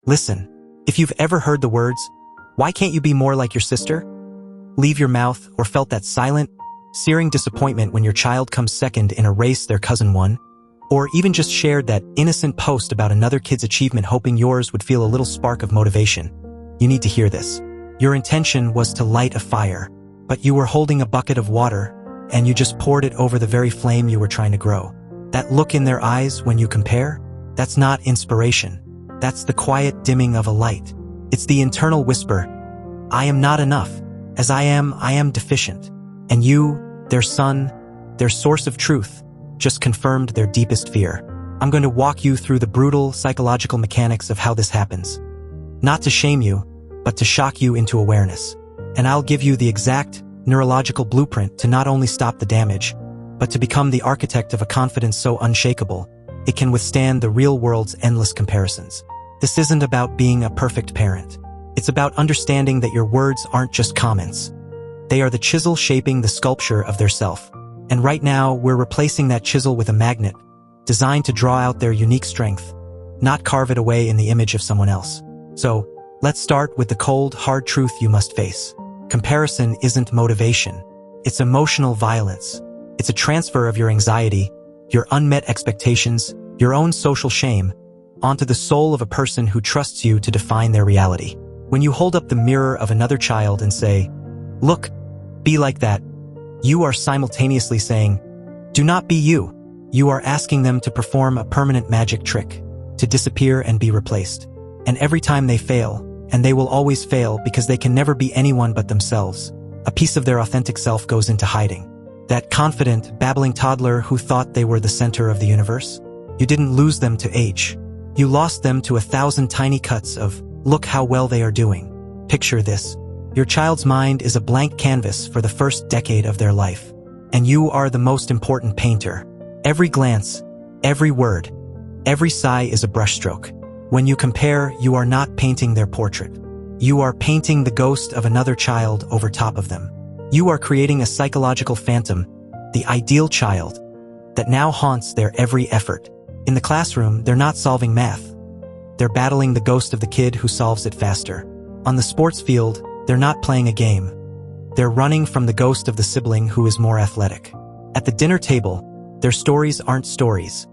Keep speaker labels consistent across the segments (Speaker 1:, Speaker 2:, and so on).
Speaker 1: Listen, if you've ever heard the words, "Why can't you be more like your sister?" leave your mouth, or felt that silent, searing disappointment when your child comes second in a race their cousin won, or even just shared that innocent post about another kid's achievement hoping yours would feel a little spark of motivation, you need to hear this. Your intention was to light a fire, but you were holding a bucket of water, and you just poured it over the very flame you were trying to grow. That look in their eyes when you compare, that's not inspiration. That's the quiet dimming of a light. It's the internal whisper, "I am not enough. As I am deficient." And you, their son, their source of truth, just confirmed their deepest fear. I'm going to walk you through the brutal psychological mechanics of how this happens. Not to shame you, but to shock you into awareness. And I'll give you the exact neurological blueprint to not only stop the damage, but to become the architect of a confidence so unshakable, it can withstand the real world's endless comparisons. This isn't about being a perfect parent. It's about understanding that your words aren't just comments. They are the chisel shaping the sculpture of their self. And right now, we're replacing that chisel with a magnet, designed to draw out their unique strength, not carve it away in the image of someone else. So, let's start with the cold, hard truth you must face. Comparison isn't motivation. It's emotional violence. It's a transfer of your anxiety, your unmet expectations, your own social shame, onto the soul of a person who trusts you to define their reality. When you hold up the mirror of another child and say, "Look, be like that," you are simultaneously saying, "Do not be you." You are asking them to perform a permanent magic trick, to disappear and be replaced. And every time they fail, and they will always fail because they can never be anyone but themselves, a piece of their authentic self goes into hiding. That confident, babbling toddler who thought they were the center of the universe? You didn't lose them to age. You lost them to 1,000 tiny cuts of, "Look how well they are doing." Picture this. Your child's mind is a blank canvas for the first decade of their life. And you are the most important painter. Every glance, every word, every sigh is a brushstroke. When you compare, you are not painting their portrait. You are painting the ghost of another child over top of them. You are creating a psychological phantom, the ideal child, that now haunts their every effort. In the classroom, they're not solving math. They're battling the ghost of the kid who solves it faster. On the sports field, they're not playing a game. They're running from the ghost of the sibling who is more athletic. At the dinner table, their stories aren't stories.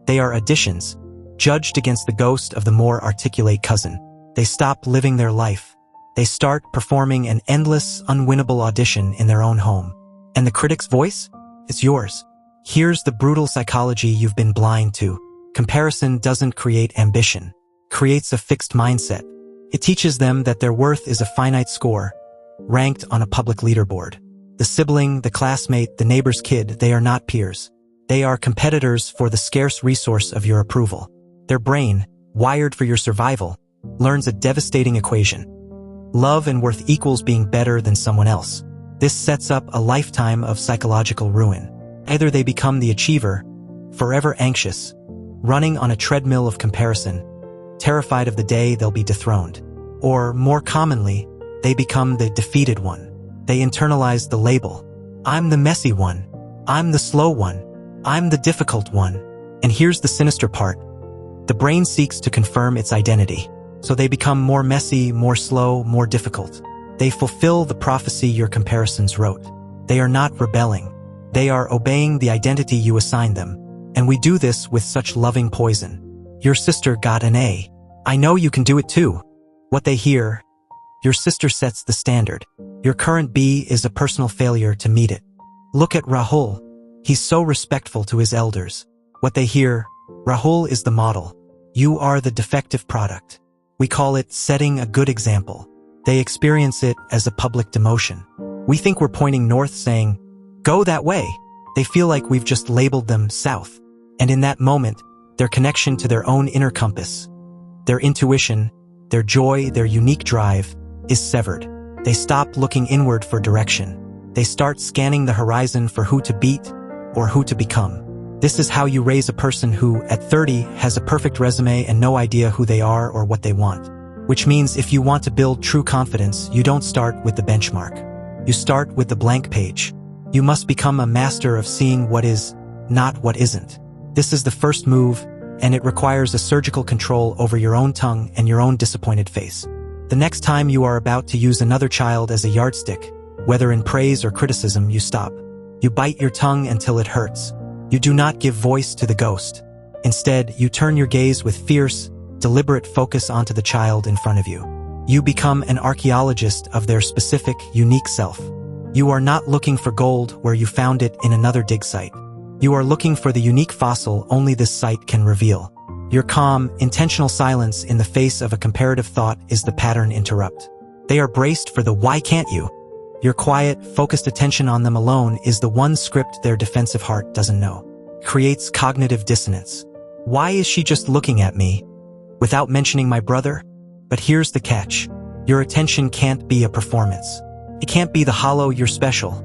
Speaker 1: They are additions, judged against the ghost of the more articulate cousin. They stop living their life. They start performing an endless, unwinnable audition in their own home. And the critic's voice? It's yours. Here's the brutal psychology you've been blind to. Comparison doesn't create ambition. It creates a fixed mindset. It teaches them that their worth is a finite score, ranked on a public leaderboard. The sibling, the classmate, the neighbor's kid, they are not peers. They are competitors for the scarce resource of your approval. Their brain, wired for your survival, learns a devastating equation. Love and worth equals being better than someone else. This sets up a lifetime of psychological ruin. Either they become the achiever, forever anxious, running on a treadmill of comparison, terrified of the day they'll be dethroned. Or, more commonly, they become the defeated one. They internalize the label. I'm the messy one. I'm the slow one. I'm the difficult one. And here's the sinister part. The brain seeks to confirm its identity. So they become more messy, more slow, more difficult. They fulfill the prophecy your comparisons wrote. They are not rebelling. They are obeying the identity you assigned them. And we do this with such loving poison. Your sister got an A. I know you can do it too. What they hear, your sister sets the standard. Your current B is a personal failure to meet it. Look at Rahul. He's so respectful to his elders. What they hear, Rahul is the model. You are the defective product. We call it setting a good example. They experience it as a public demotion. We think we're pointing north saying, "Go that way." They feel like we've just labeled them south. And in that moment, their connection to their own inner compass, their intuition, their joy, their unique drive, is severed. They stop looking inward for direction. They start scanning the horizon for who to beat or who to become. This is how you raise a person who, at 30, has a perfect resume and no idea who they are or what they want. Which means if you want to build true confidence, you don't start with the benchmark. You start with the blank page. You must become a master of seeing what is, not what isn't. This is the first move, and it requires a surgical control over your own tongue and your own disappointed face. The next time you are about to use another child as a yardstick, whether in praise or criticism, you stop. You bite your tongue until it hurts. You do not give voice to the ghost. Instead, you turn your gaze with fierce, deliberate focus onto the child in front of you. You become an archaeologist of their specific, unique self. You are not looking for gold where you found it in another dig site. You are looking for the unique fossil only this site can reveal. Your calm, intentional silence in the face of a comparative thought is the pattern interrupt. They are braced for the "why can't you?" Your quiet, focused attention on them alone is the one script their defensive heart doesn't know. Creates cognitive dissonance. Why is she just looking at me without mentioning my brother? But here's the catch. Your attention can't be a performance. It can't be the hollow "you're special"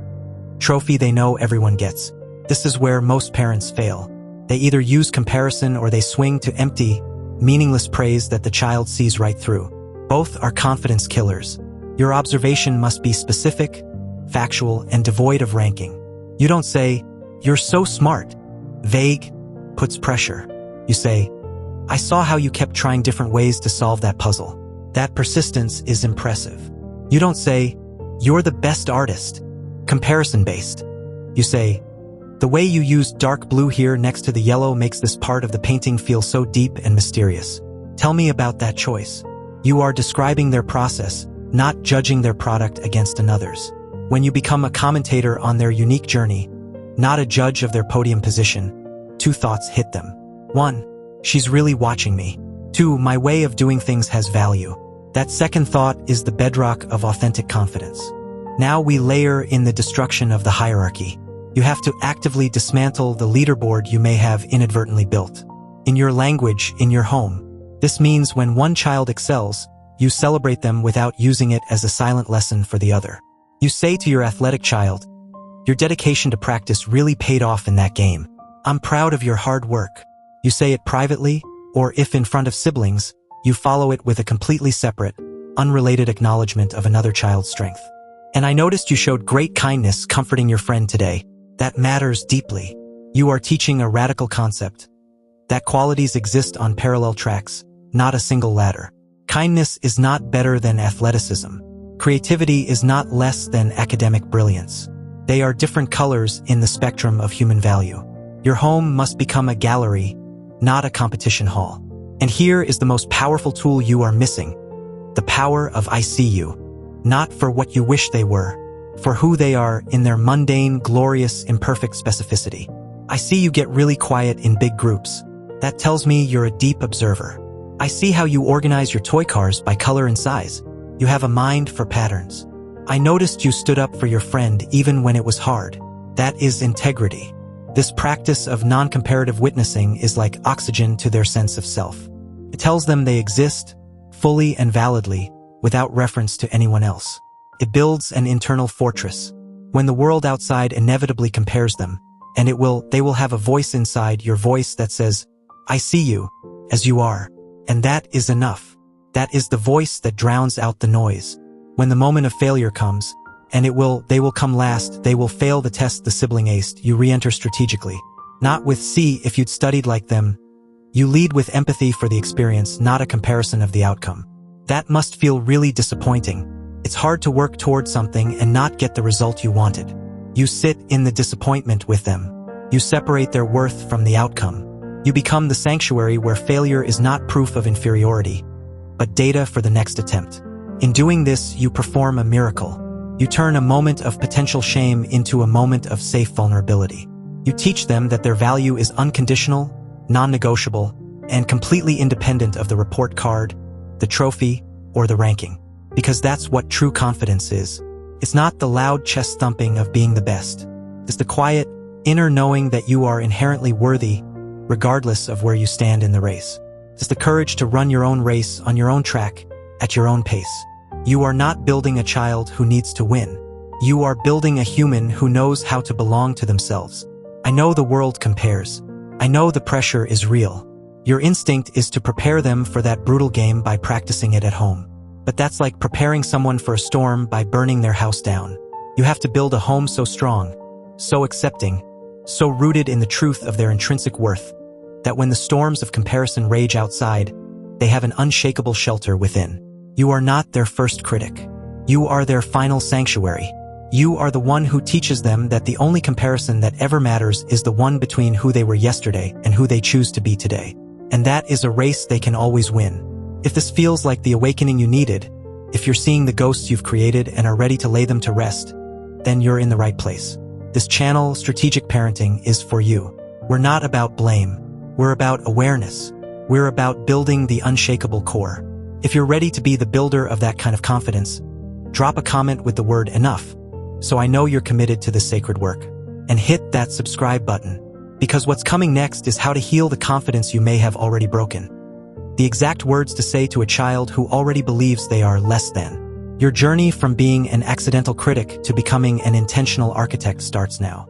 Speaker 1: trophy they know everyone gets. This is where most parents fail. They either use comparison or they swing to empty, meaningless praise that the child sees right through. Both are confidence killers. Your observation must be specific, factual, and devoid of ranking. You don't say, "You're so smart." Vague puts pressure. You say, "I saw how you kept trying different ways to solve that puzzle." That persistence is impressive. You don't say, "You're the best artist." Comparison-based. You say, "The way you used dark blue here next to the yellow makes this part of the painting feel so deep and mysterious. Tell me about that choice." You are describing their process, not judging their product against another's. When you become a commentator on their unique journey, not a judge of their podium position, two thoughts hit them. 1. She's really watching me. 2. My way of doing things has value. That second thought is the bedrock of authentic confidence. Now we layer in the destruction of the hierarchy. You have to actively dismantle the leaderboard you may have inadvertently built. In your language, in your home. This means when one child excels, you celebrate them without using it as a silent lesson for the other. You say to your athletic child, "Your dedication to practice really paid off in that game. I'm proud of your hard work." You say it privately, or if in front of siblings, you follow it with a completely separate, unrelated acknowledgement of another child's strength. "And I noticed you showed great kindness comforting your friend today. That matters deeply." You are teaching a radical concept. That qualities exist on parallel tracks, not a single ladder. Kindness is not better than athleticism. Creativity is not less than academic brilliance. They are different colors in the spectrum of human value. Your home must become a gallery, not a competition hall. And here is the most powerful tool you are missing. The power of "I see you." Not for what you wish they were, for who they are in their mundane, glorious, imperfect specificity. I see you get really quiet in big groups. That tells me you're a deep observer. I see how you organize your toy cars by color and size. You have a mind for patterns. I noticed you stood up for your friend even when it was hard. That is integrity. This practice of non-comparative witnessing is like oxygen to their sense of self. It tells them they exist, fully and validly, without reference to anyone else. It builds an internal fortress. When the world outside inevitably compares them, and they will have a voice inside your voice that says, "I see you, as you are." And that is enough. That is the voice that drowns out the noise. When the moment of failure comes, and they will come last, they will fail the test the sibling aced, you re-enter strategically. Not with "see if you'd studied like them." You lead with empathy for the experience, not a comparison of the outcome. That must feel really disappointing. It's hard to work towards something and not get the result you wanted. You sit in the disappointment with them. You separate their worth from the outcome. You become the sanctuary where failure is not proof of inferiority, but data for the next attempt. In doing this, you perform a miracle. You turn a moment of potential shame into a moment of safe vulnerability. You teach them that their value is unconditional, non-negotiable, and completely independent of the report card, the trophy, or the ranking. Because that's what true confidence is. It's not the loud chest thumping of being the best. It's the quiet, inner knowing that you are inherently worthy, regardless of where you stand in the race. It's the courage to run your own race on your own track, at your own pace. You are not building a child who needs to win. You are building a human who knows how to belong to themselves. I know the world compares. I know the pressure is real. Your instinct is to prepare them for that brutal game by practicing it at home. But that's like preparing someone for a storm by burning their house down. You have to build a home so strong, so accepting, so rooted in the truth of their intrinsic worth, that when the storms of comparison rage outside, they have an unshakable shelter within. You are not their first critic. You are their final sanctuary. You are the one who teaches them that the only comparison that ever matters is the one between who they were yesterday and who they choose to be today. And that is a race they can always win. If this feels like the awakening you needed, if you're seeing the ghosts you've created and are ready to lay them to rest, then you're in the right place. This channel, Strategic Parenting, is for you. We're not about blame. We're about awareness. We're about building the unshakable core. If you're ready to be the builder of that kind of confidence, drop a comment with the word enough, so I know you're committed to this sacred work. And hit that subscribe button, because what's coming next is how to heal the confidence you may have already broken. The exact words to say to a child who already believes they are less than. Your journey from being an accidental critic to becoming an intentional architect starts now.